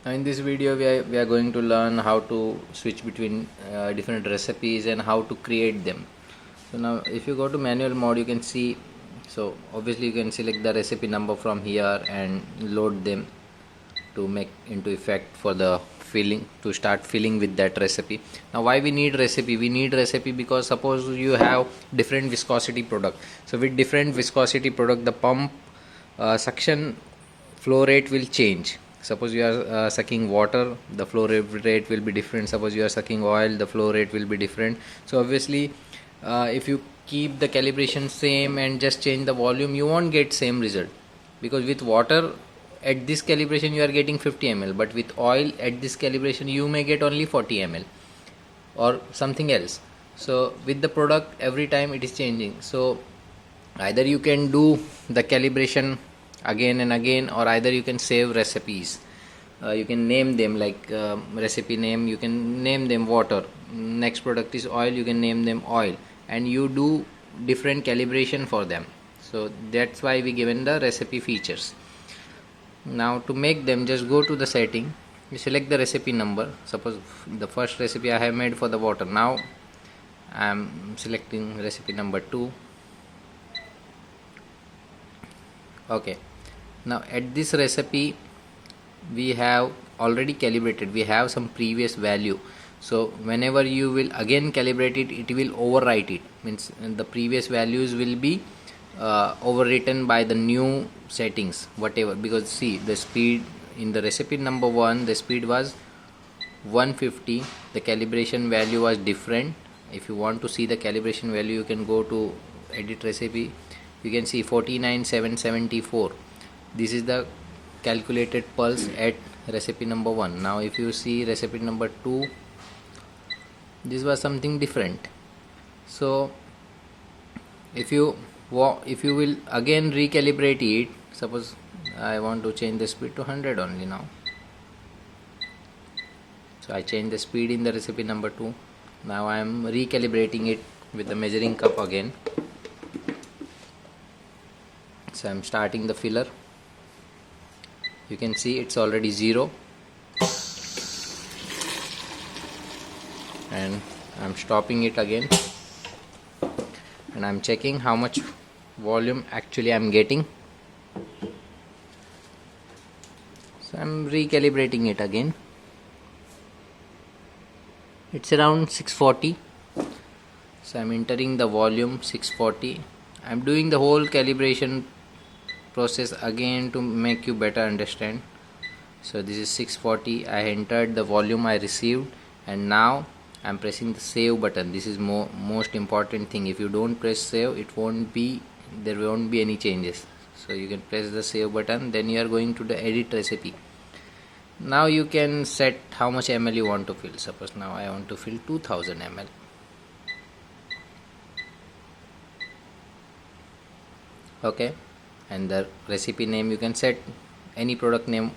Now in this video we are going to learn how to switch between different recipes and how to create them. So now if you go to manual mode, you can see, so obviously you can select the recipe number from here and load them to make into effect for the filling, to start filling with that recipe. Now why we need recipe? We need recipe because suppose you have different viscosity product. So with different viscosity product, the pump suction flow rate will change. Suppose you are sucking water, the flow rate will be different. Suppose you are sucking oil, the flow rate will be different. So obviously if you keep the calibration same and just change the volume, you won't get same result, because with water at this calibration you are getting 50 ml, but with oil at this calibration you may get only 40 ml or something else. So with the product every time it is changing. So either you can do the calibration again and again, or either you can save recipes. You can name them like recipe name, you can name them water, next product is oil, you can name them oil, and you do different calibration for them. So that's why we given the recipe features. Now to make them, just go to the setting, you select the recipe number. Suppose the first recipe I have made for the water, now I am selecting recipe number 2. Okay, now at this recipe we have already calibrated, we have some previous value. So whenever you will again calibrate it, it will overwrite it, means the previous values will be overwritten by the new settings whatever, because see the speed in the recipe number 1, the speed was 150, the calibration value was different. If you want to see the calibration value, you can go to edit recipe, you can see 49,774. This is the calculated pulse at recipe number 1. Now if you see recipe number 2, this was something different. So if you will again recalibrate it, suppose I want to change the speed to 100 only now. So I change the speed in the recipe number 2. Now I am recalibrating it with the measuring cup again. So I am starting the filler. You can see it's already 0, and I'm stopping it again, and I'm checking how much volume actually I'm getting. So I'm recalibrating it again. It's around 640. So I'm entering the volume 640. I'm doing the whole calibration process again to make you better understand. So this is 640, I entered the volume I received, and now I'm pressing the save button. This is most important thing. If you don't press save, there won't be any changes. So you can press the save button, then you are going to the edit recipe. Now you can set how much ml you want to fill. Suppose now I want to fill 2000 ml. Okay, and the recipe name you can set any product name,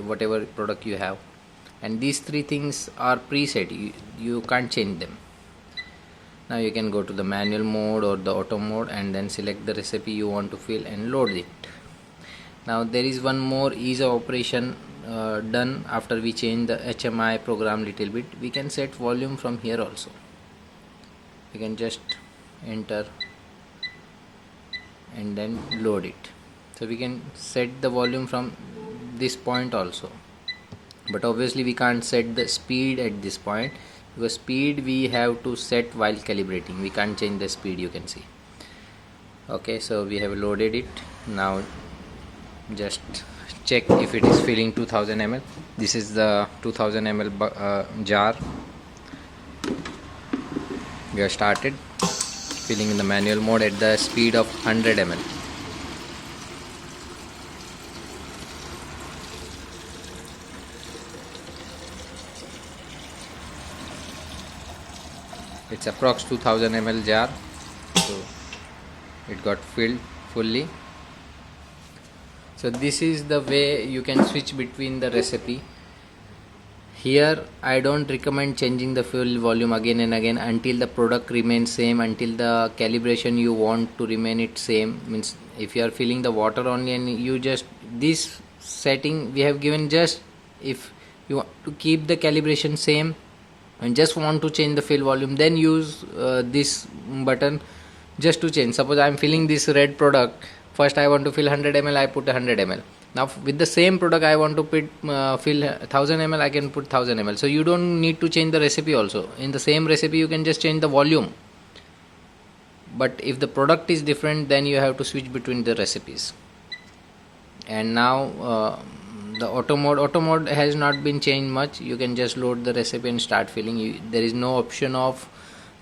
whatever product you have, and these 3 things are preset, you can't change them. Now you can go to the manual mode or the auto mode and then select the recipe you want to fill and load it. Now there is one more ease of operation done after we change the HMI program little bit. We can set volume from here also. We can just enter and then load it. So we can set the volume from this point also, but obviously we can't set the speed at this point, because speed we have to set while calibrating, we can't change the speed, you can see. Okay, so we have loaded it. Now just check if it is filling 2000 ml. This is the 2000 ml jar. We have started filling in the manual mode at the speed of 100 ml. It's approx 2000 ml jar, so it got filled fully. So this is the way you can switch between the recipe. Here I don't recommend changing the fuel volume again and again until the product remains same, until the calibration you want to remain it same. Means if you are filling the water only and you just, this setting we have given just if you want to keep the calibration same and just want to change the fill volume, then use this button just to change. Suppose I am filling this red product, first I want to fill 100 ml, I put 100 ml. Now with the same product I want to fill 1000 ml, I can put 1000 ml. So you don't need to change the recipe also. In the same recipe you can just change the volume, but if the product is different, then you have to switch between the recipes. And now the auto mode has not been changed much. You can just load the recipe and start filling. There is no option of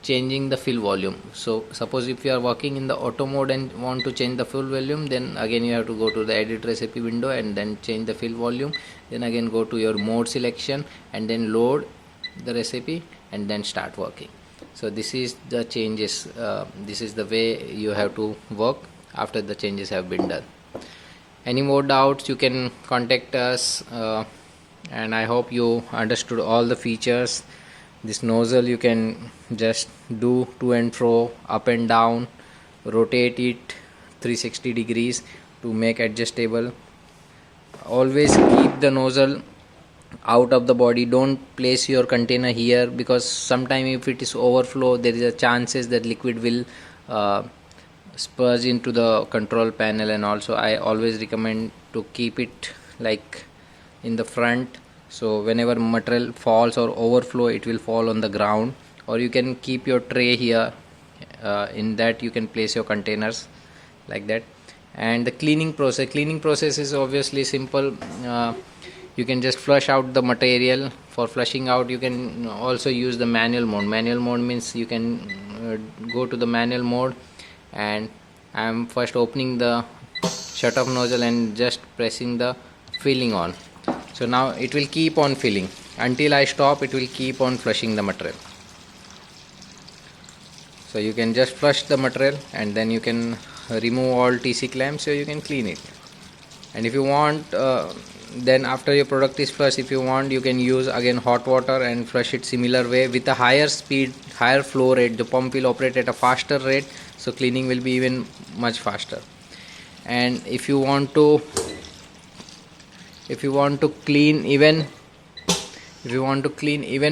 changing the fill volume. So suppose if you are working in the auto mode and want to change the fill volume, then again you have to go to the edit recipe window and then change the fill volume, then again go to your mode selection and then load the recipe and then start working. So this is the changes, this is the way you have to work after the changes have been done. Any more doubts, you can contact us, and I hope you understood all the features. This nozzle you can just do to and fro, up and down, rotate it 360 degrees to make adjustable. Always keep the nozzle out of the body. Don't place your container here, because sometime if it is overflow, there is a chances that liquid will spurge into the control panel. And also I always recommend to keep it like in the front, so whenever material falls or overflow, it will fall on the ground. Or you can keep your tray here, in that you can place your containers like that. And the cleaning process is obviously simple. You can just flush out the material. For flushing out, you can also use the manual mode means you can go to the manual mode, and I am first opening the shut off nozzle and just pressing the filling on. So now it will keep on filling until I stop. It will keep on flushing the material. So you can just flush the material and then you can remove all TC clamps, so you can clean it. And if you want, then after your product is flushed, if you want, you can use again hot water and flush it similar way with a higher speed, higher flow rate. The pump will operate at a faster rate, so cleaning will be even much faster. And if you want to clean even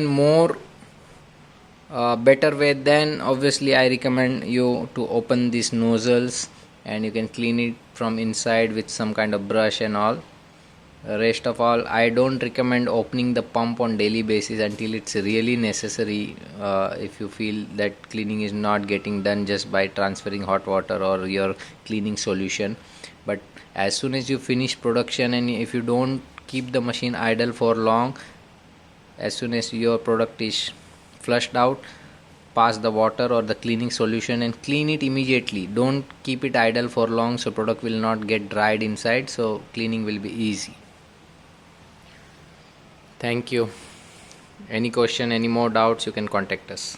more better way, then obviously I recommend you to open these nozzles and you can clean it from inside with some kind of brush and all. Rest of all, I don't recommend opening the pump on daily basis until it's really necessary. If you feel that cleaning is not getting done just by transferring hot water or your cleaning solution. But as soon as you finish production, and if you don't keep the machine idle for long, as soon as your product is flushed out, pass the water or the cleaning solution and clean it immediately. Don't keep it idle for long, so product will not get dried inside, so cleaning will be easy. Thank you. Any question, any more doubts, you can contact us.